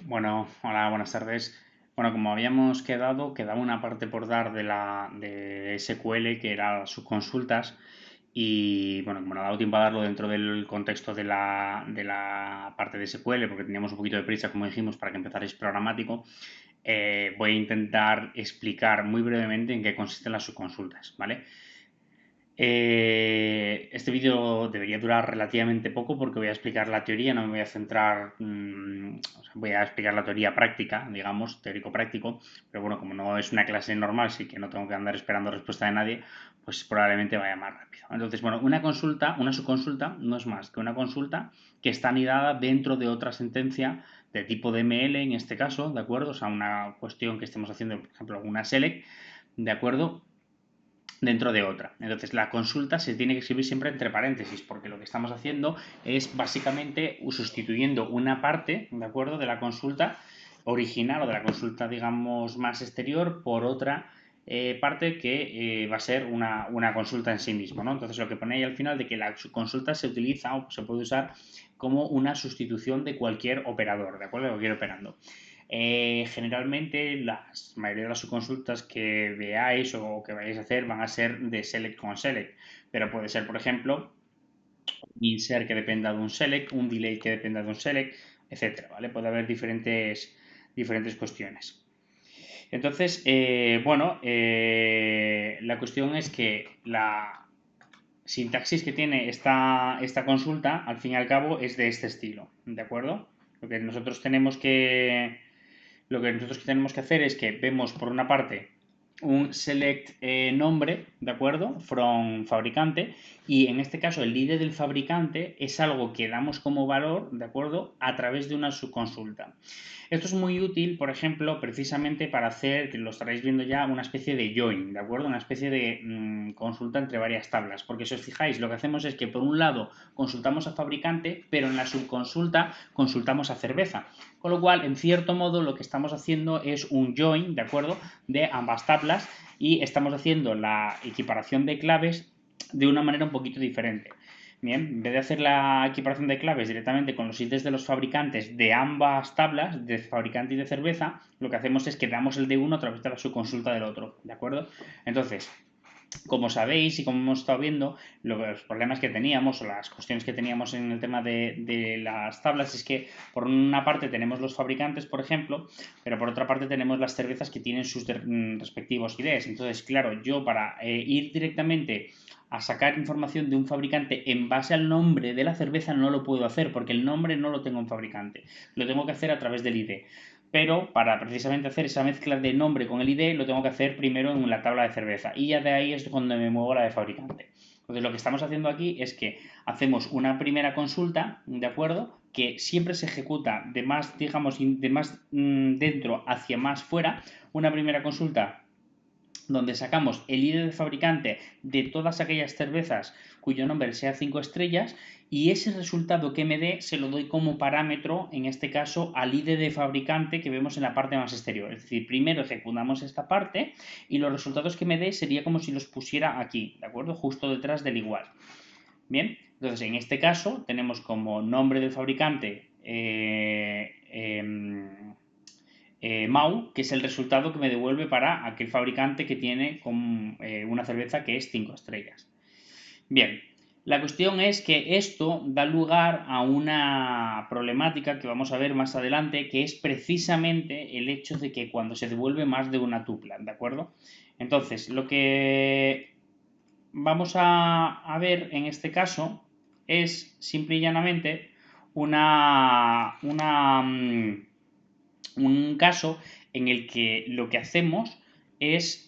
Bueno, hola, buenas tardes. Bueno, como habíamos quedado, quedaba una parte por dar de SQL, que era sus consultas, y bueno, como no ha dado tiempo a darlo dentro del contexto de la parte de SQL, porque teníamos un poquito de prisa, como dijimos, para que empezarais programático, voy a intentar explicar muy brevemente en qué consisten las subconsultas, ¿vale? Este vídeo debería durar relativamente poco porque voy a explicar la teoría, no me voy a centrar, o sea, voy a explicar la teoría práctica, digamos, teórico-práctico, pero bueno, como no es una clase normal, sí que no tengo que andar esperando respuesta de nadie, pues probablemente vaya más rápido. Entonces, bueno, una consulta, una subconsulta no es más que una consulta que está anidada dentro de otra sentencia de tipo DML en este caso, ¿de acuerdo? O sea, una cuestión que estemos haciendo, por ejemplo, una select, ¿de acuerdo? Dentro de otra. Entonces, la consulta se tiene que escribir siempre entre paréntesis, porque lo que estamos haciendo es básicamente sustituyendo una parte, ¿de acuerdo?, de la consulta original o de la consulta, digamos, más exterior por otra parte que va a ser una consulta en sí mismo, ¿no? Entonces, lo que pone ahí al final de que la consulta se utiliza o se puede usar como una sustitución de cualquier operador, ¿de acuerdo? De cualquier operando. Generalmente la mayoría de las subconsultas que veáis o que vayáis a hacer van a ser de select con select, pero puede ser, por ejemplo, un insert que dependa de un select, un delay que dependa de un select, etcétera, ¿vale? Puede haber diferentes cuestiones. Entonces, bueno, la cuestión es que la sintaxis que tiene esta consulta, al fin y al cabo, es de este estilo, ¿de acuerdo? Lo que nosotros tenemos que hacer es que vemos por una parte un select nombre, ¿de acuerdo? From fabricante, y en este caso el ID del fabricante es algo que damos como valor, ¿de acuerdo?, a través de una subconsulta. Esto es muy útil, por ejemplo, precisamente para hacer, que lo estaréis viendo ya, una especie de join, ¿de acuerdo? Una especie de consulta entre varias tablas, porque si os fijáis, lo que hacemos es que por un lado consultamos a fabricante, pero en la subconsulta consultamos a cerveza. Con lo cual, en cierto modo, lo que estamos haciendo es un join, ¿de acuerdo?, de ambas tablas y estamos haciendo la equiparación de claves de una manera un poquito diferente. Bien, en vez de hacer la equiparación de claves directamente con los IDs de los fabricantes de ambas tablas, de fabricante y de cerveza, lo que hacemos es que damos el de uno a través de la subconsulta del otro, ¿de acuerdo? Entonces, como sabéis y como hemos estado viendo, los problemas que teníamos o las cuestiones que teníamos en el tema de las tablas es que por una parte tenemos los fabricantes, por ejemplo, pero por otra parte tenemos las cervezas que tienen sus respectivos IDs. Entonces, claro, yo para ir directamente a sacar información de un fabricante en base al nombre de la cerveza no lo puedo hacer porque el nombre no lo tengo en fabricante, lo tengo que hacer a través del ID. Pero para precisamente hacer esa mezcla de nombre con el ID lo tengo que hacer primero en la tabla de cerveza y ya de ahí es cuando me muevo a la de fabricante. Entonces lo que estamos haciendo aquí es que hacemos una primera consulta, ¿de acuerdo?, que siempre se ejecuta de más, digamos, de más dentro hacia más fuera, una primera consulta donde sacamos el ID de fabricante de todas aquellas cervezas cuyo nombre sea 5 estrellas y ese resultado que me dé se lo doy como parámetro, en este caso, al ID de fabricante que vemos en la parte más exterior. Es decir, primero ejecutamos esta parte y los resultados que me dé sería como si los pusiera aquí, ¿de acuerdo?, justo detrás del igual. Bien, entonces en este caso tenemos como nombre del fabricante Mau, que es el resultado que me devuelve para aquel fabricante que tiene una cerveza que es 5 estrellas. Bien, la cuestión es que esto da lugar a una problemática que vamos a ver más adelante, que es precisamente el hecho de que cuando se devuelve más de una tupla, ¿de acuerdo? Entonces, lo que vamos a ver en este caso es simple y llanamente un caso en el que lo que hacemos es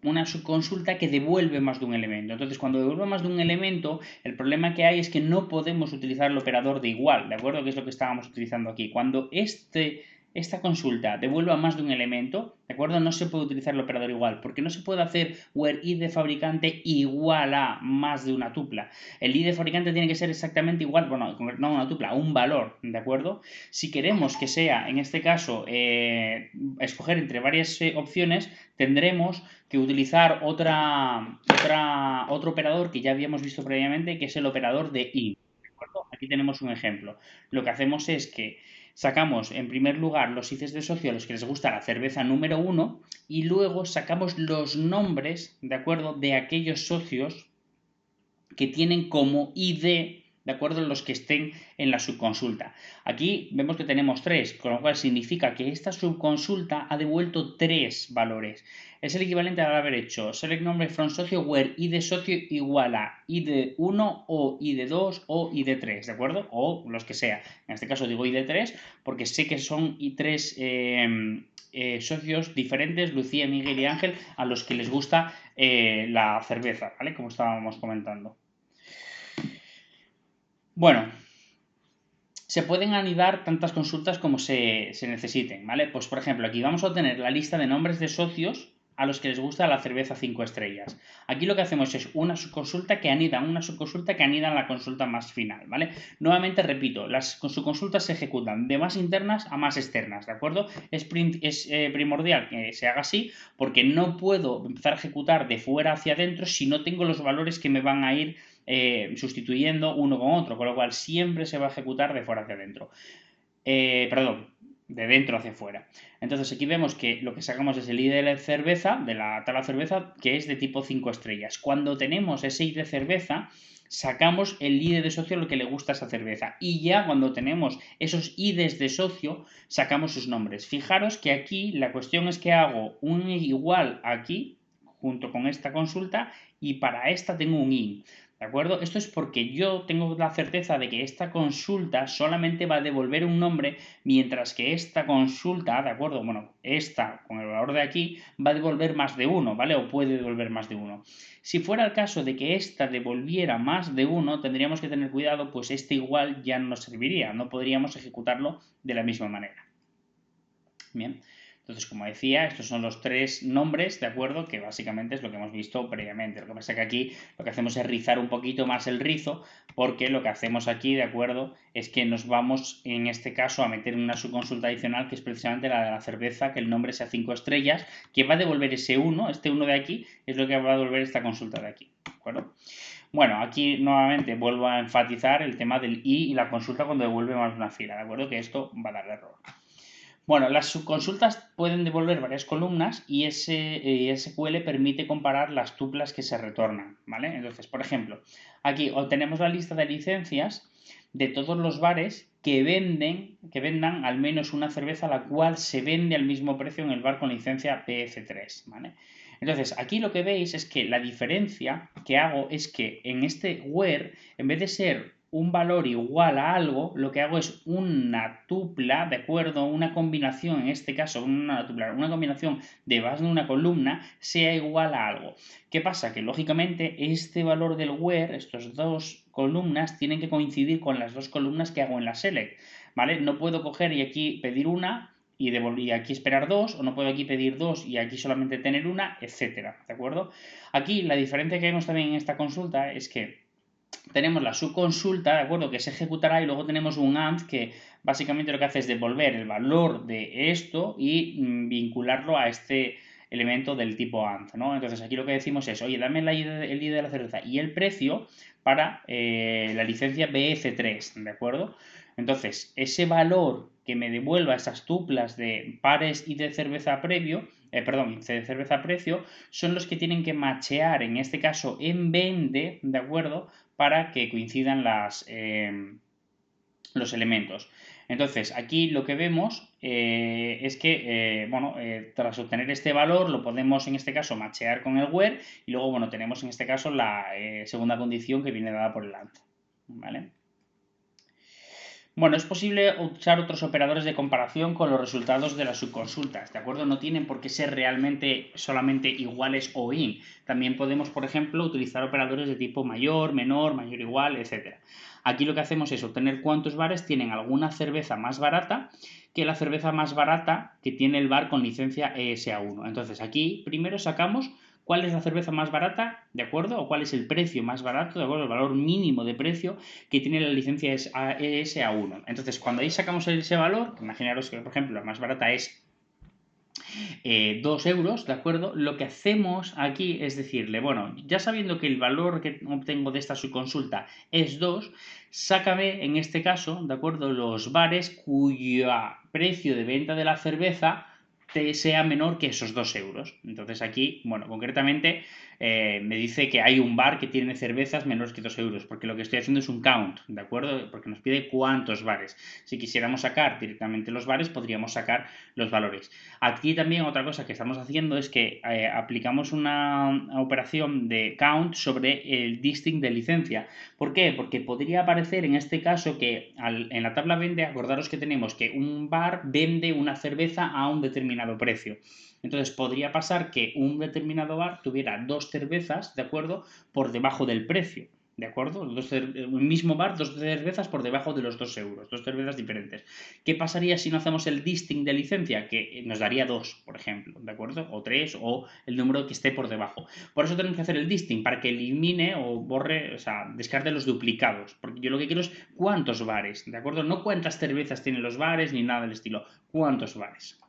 una subconsulta que devuelve más de un elemento. Entonces, cuando devuelve más de un elemento, el problema que hay es que no podemos utilizar el operador de igual, ¿de acuerdo? Que es lo que estábamos utilizando aquí. Cuando esta consulta devuelva más de un elemento, ¿de acuerdo? No se puede utilizar el operador igual, porque no se puede hacer where id de fabricante igual a más de una tupla. El id de fabricante tiene que ser exactamente igual, bueno, no una tupla, un valor, ¿de acuerdo? Si queremos que sea, en este caso, escoger entre varias opciones, tendremos que utilizar otro operador que ya habíamos visto previamente, que es el operador de IN. aquí tenemos un ejemplo. Lo que hacemos es que sacamos en primer lugar los ICs de socio a los que les gusta la cerveza número 1 y luego sacamos los nombres, ¿de acuerdo?, de aquellos socios que tienen como ID, ¿de acuerdo?, los que estén en la subconsulta. Aquí vemos que tenemos 3, con lo cual significa que esta subconsulta ha devuelto 3 valores. Es el equivalente al haber hecho select nombre from socio where id socio igual a id 1 o id 2 o id 3, ¿de acuerdo? O los que sea. En este caso digo id 3 porque sé que son 3 socios diferentes, Lucía, Miguel y Ángel, a los que les gusta la cerveza, ¿vale? Como estábamos comentando. Bueno, se pueden anidar tantas consultas como se necesiten, ¿vale? Pues por ejemplo, aquí vamos a obtener la lista de nombres de socios a los que les gusta la cerveza 5 estrellas. Aquí lo que hacemos es una subconsulta que anida en la consulta más final, ¿vale? Nuevamente repito, las subconsultas se ejecutan de más internas a más externas, ¿de acuerdo? Es primordial que se haga así porque no puedo empezar a ejecutar de fuera hacia adentro si no tengo los valores que me van a ir sustituyendo uno con otro, con lo cual siempre se va a ejecutar de fuera hacia adentro. Perdón, de dentro hacia fuera. Entonces aquí vemos que lo que sacamos es el ID de la cerveza, de la tabla cerveza, que es de tipo 5 estrellas. Cuando tenemos ese ID de cerveza, sacamos el ID de socio lo que le gusta a esa cerveza. Y ya cuando tenemos esos IDs de socio, sacamos sus nombres. Fijaros que aquí la cuestión es que hago un igual aquí, junto con esta consulta, y para esta tengo un IN. ¿De acuerdo? Esto es porque yo tengo la certeza de que esta consulta solamente va a devolver un nombre, mientras que esta consulta, ¿de acuerdo? Bueno, esta con el valor de aquí va a devolver más de uno, ¿vale? O puede devolver más de uno. Si fuera el caso de que esta devolviera más de uno, tendríamos que tener cuidado, pues este igual ya no nos serviría, no podríamos ejecutarlo de la misma manera. Bien. Entonces, como decía, estos son los 3 nombres, ¿de acuerdo? Que básicamente es lo que hemos visto previamente. Lo que pasa es que aquí lo que hacemos es rizar un poquito más el rizo, porque lo que hacemos aquí, ¿de acuerdo?, es que nos vamos, en este caso, a meter en una subconsulta adicional, que es precisamente la de la cerveza, que el nombre sea 5 estrellas, que va a devolver ese 1, este 1 de aquí, es lo que va a devolver esta consulta de aquí, ¿de acuerdo? Bueno, aquí nuevamente vuelvo a enfatizar el tema del i y la consulta cuando devuelve más de una fila, ¿de acuerdo? Que esto va a dar error. Bueno, las subconsultas pueden devolver varias columnas y ese SQL permite comparar las tuplas que se retornan, ¿vale? Entonces, por ejemplo, aquí obtenemos la lista de licencias de todos los bares que vendan al menos una cerveza la cual se vende al mismo precio en el bar con licencia PF3, ¿vale? Entonces, aquí lo que veis es que la diferencia que hago es que en este where, en vez de ser un valor igual a algo, lo que hago es una tupla, ¿de acuerdo? Una combinación, en este caso, una combinación de más de una columna, sea igual a algo. ¿Qué pasa? Que lógicamente este valor del where, estas dos columnas, tienen que coincidir con las dos columnas que hago en la select, ¿vale? No puedo coger y aquí pedir una y aquí esperar dos, o no puedo aquí pedir dos y aquí solamente tener una, etcétera, ¿de acuerdo? Aquí la diferencia que vemos también en esta consulta es que tenemos la subconsulta, ¿de acuerdo?, que se ejecutará y luego tenemos un AND que básicamente lo que hace es devolver el valor de esto y vincularlo a este elemento del tipo AND, ¿no? Entonces aquí lo que decimos es, oye, dame el ID de la cerveza y el precio para la licencia BF3, ¿de acuerdo? Entonces, ese valor que me devuelva esas tuplas de pares y de cerveza previo, de cerveza precio, son los que tienen que machear, en este caso en vende, ¿de acuerdo?, para que coincidan los elementos. Entonces, aquí lo que vemos es que, tras obtener este valor, lo podemos en este caso machear con el where y luego, bueno, tenemos en este caso la segunda condición que viene dada por el AND, ¿vale? Bueno, es posible usar otros operadores de comparación con los resultados de las subconsultas, ¿de acuerdo? No tienen por qué ser realmente solamente iguales o in. También podemos, por ejemplo, utilizar operadores de tipo mayor, menor, mayor igual, etc. Aquí lo que hacemos es obtener cuántos bares tienen alguna cerveza más barata que la cerveza más barata que tiene el bar con licencia ESA1. Entonces aquí primero sacamos cuál es la cerveza más barata, ¿de acuerdo? O cuál es el precio más barato, ¿de acuerdo? El valor mínimo de precio que tiene la licencia ESA1. Entonces, cuando ahí sacamos ese valor, imaginaros que, por ejemplo, la más barata es 2 euros, ¿de acuerdo? Lo que hacemos aquí es decirle, bueno, ya sabiendo que el valor que obtengo de esta subconsulta es 2, sácame en este caso, ¿de acuerdo? Los bares cuyo precio de venta de la cerveza sea menor que esos 2 euros. Entonces aquí, bueno, concretamente me dice que hay un bar que tiene cervezas menores que 2 euros, porque lo que estoy haciendo es un count, ¿de acuerdo? Porque nos pide cuántos bares. Si quisiéramos sacar directamente los bares, podríamos sacar los valores. Aquí también otra cosa que estamos haciendo es que aplicamos una operación de count sobre el distinct de licencia. ¿Por qué? Porque podría aparecer en este caso que en la tabla vende, acordaros que tenemos que un bar vende una cerveza a un determinado precio. Entonces podría pasar que un determinado bar tuviera 2 cervezas, ¿de acuerdo?, por debajo del precio. ¿De acuerdo? El mismo bar, 2 cervezas por debajo de los 2 euros, 2 cervezas diferentes. ¿Qué pasaría si no hacemos el distinct de licencia? Que nos daría 2, por ejemplo, ¿de acuerdo? O 3, o el número que esté por debajo. Por eso tenemos que hacer el distinct, para que elimine o borre, o sea, descarte los duplicados. Porque yo lo que quiero es cuántos bares, ¿de acuerdo? No cuántas cervezas tienen los bares ni nada del estilo, cuántos bares.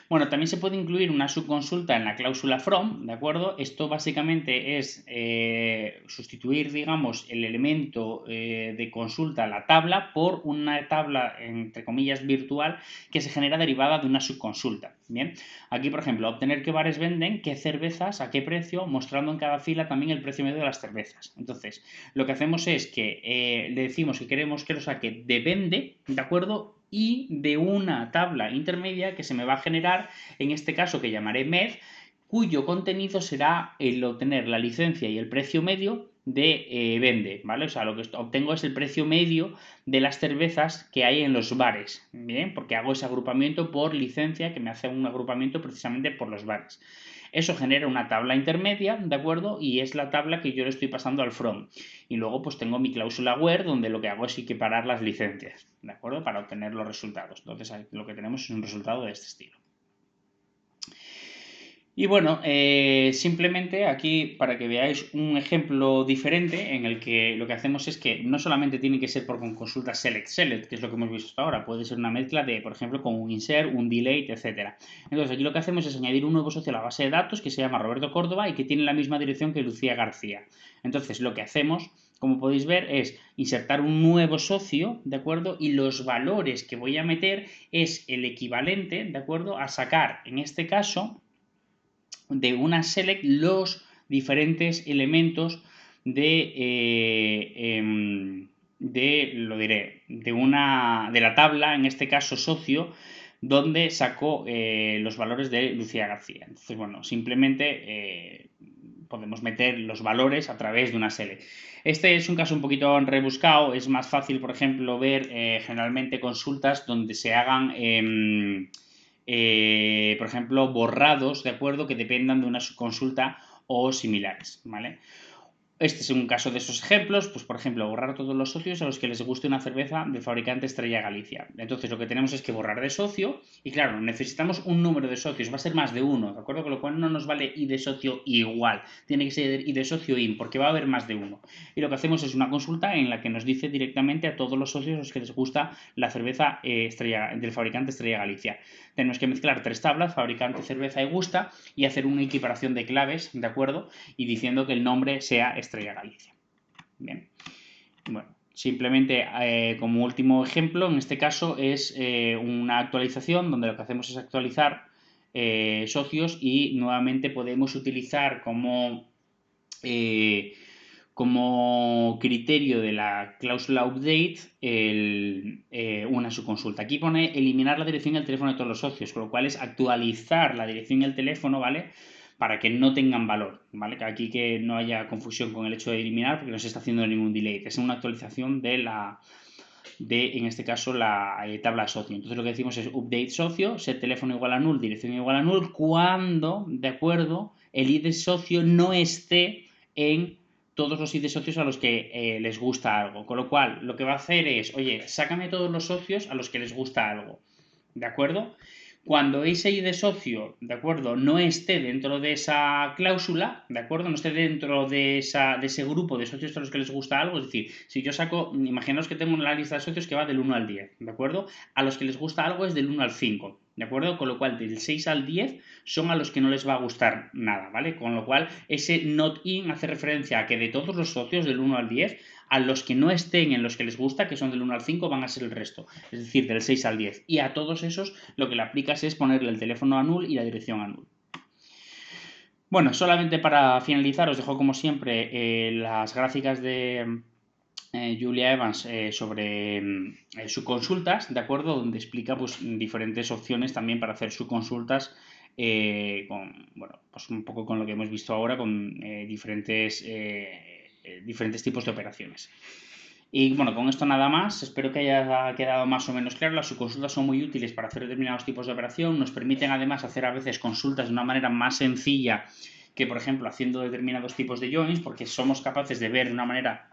Bueno, también se puede incluir una subconsulta en la cláusula from, ¿de acuerdo? Esto básicamente es sustituir, digamos, el elemento de consulta, la tabla, por una tabla, entre comillas, virtual que se genera derivada de una subconsulta. Bien, aquí, por ejemplo, obtener qué bares venden, qué cervezas, a qué precio, mostrando en cada fila también el precio medio de las cervezas. Entonces, lo que hacemos es que le decimos que queremos que lo saque de vende, ¿de acuerdo?, y de una tabla intermedia que se me va a generar, en este caso que llamaré MED, cuyo contenido será el obtener la licencia y el precio medio de vende, ¿vale? O sea, lo que obtengo es el precio medio de las cervezas que hay en los bares, ¿bien? Porque hago ese agrupamiento por licencia, que me hace un agrupamiento precisamente por los bares. Eso genera una tabla intermedia, ¿de acuerdo? Y es la tabla que yo le estoy pasando al from. Y luego pues tengo mi cláusula where, donde lo que hago es equiparar las licencias, ¿de acuerdo?, para obtener los resultados. Entonces lo que tenemos es un resultado de este estilo. Y bueno, simplemente aquí para que veáis un ejemplo diferente en el que lo que hacemos es que no solamente tiene que ser por consulta select, que es lo que hemos visto hasta ahora, puede ser una mezcla de, por ejemplo, con un insert, un delete, etc. Entonces aquí lo que hacemos es añadir un nuevo socio a la base de datos que se llama Roberto Córdoba y que tiene la misma dirección que Lucía García. Entonces lo que hacemos, como podéis ver, es insertar un nuevo socio, ¿de acuerdo? Y los valores que voy a meter es el equivalente, ¿de acuerdo?, a sacar, en este caso, de una select los diferentes elementos de la tabla, en este caso socio, donde sacó los valores de Lucía García. Entonces, bueno, simplemente podemos meter los valores a través de una select. Este es un caso un poquito rebuscado, es más fácil, por ejemplo, ver generalmente consultas donde se hagan por ejemplo, borrados, ¿de acuerdo?, que dependan de una subconsulta o similares, ¿vale? Este es un caso de esos ejemplos, pues por ejemplo, borrar a todos los socios a los que les guste una cerveza del fabricante Estrella Galicia. Entonces lo que tenemos es que borrar de socio y claro, necesitamos un número de socios, va a ser más de uno, ¿de acuerdo? Con lo cual no nos vale i de socio igual, tiene que ser i de socio in, porque va a haber más de uno. Y lo que hacemos es una consulta en la que nos dice directamente a todos los socios a los que les gusta la cerveza del fabricante Estrella Galicia. Tenemos que mezclar 3 tablas, fabricante, cerveza y gusta, y hacer una equiparación de claves, ¿de acuerdo?, y diciendo que el nombre sea Estrella Galicia. Bien, bueno, simplemente como último ejemplo, en este caso es una actualización donde lo que hacemos es actualizar socios y nuevamente podemos utilizar como criterio de la cláusula update una subconsulta. Aquí pone eliminar la dirección y el teléfono de todos los socios, con lo cual es actualizar la dirección y el teléfono, ¿vale?, para que no tengan valor, ¿vale? Que aquí que no haya confusión con el hecho de eliminar, porque no se está haciendo ningún delete. Es una actualización en este caso, la tabla socio. Entonces lo que decimos es update socio, set teléfono igual a null, dirección igual a null, cuando, de acuerdo, el id de socio no esté en todos los id de socios a los que les gusta algo. Con lo cual, lo que va a hacer es, oye, sácame todos los socios a los que les gusta algo, ¿de acuerdo? Cuando ese id de socio, ¿de acuerdo?, no esté dentro de esa cláusula, ¿de acuerdo?, no esté dentro de ese grupo de socios a los que les gusta algo, es decir, si yo saco, imaginaos que tengo una lista de socios que va del 1 al 10, ¿de acuerdo?, a los que les gusta algo es del 1 al 5. ¿de acuerdo? Con lo cual, del 6 al 10 son a los que no les va a gustar nada, ¿vale? Con lo cual, ese not in hace referencia a que de todos los socios, del 1 al 10, a los que no estén en los que les gusta, que son del 1 al 5, van a ser el resto, es decir, del 6 al 10. Y a todos esos lo que le aplicas es ponerle el teléfono a null y la dirección a null. Bueno, solamente para finalizar, os dejo como siempre las gráficas de Julia Evans sobre sus consultas, ¿de acuerdo? Donde explica pues, diferentes opciones también para hacer sus consultas bueno, pues un poco con lo que hemos visto ahora, con diferentes tipos de operaciones. Y bueno, con esto nada más, espero que haya quedado más o menos claro. Las subconsultas son muy útiles para hacer determinados tipos de operación, nos permiten además hacer a veces consultas de una manera más sencilla que, por ejemplo, haciendo determinados tipos de joins, porque somos capaces de ver de una manera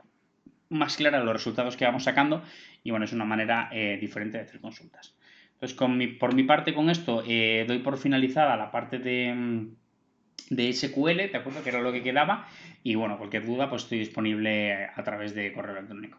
más clara los resultados que vamos sacando y bueno, es una manera diferente de hacer consultas. Entonces, por mi parte con esto doy por finalizada la parte de SQL, ¿de acuerdo? Que era lo que quedaba y bueno, cualquier duda pues estoy disponible a través de correo electrónico.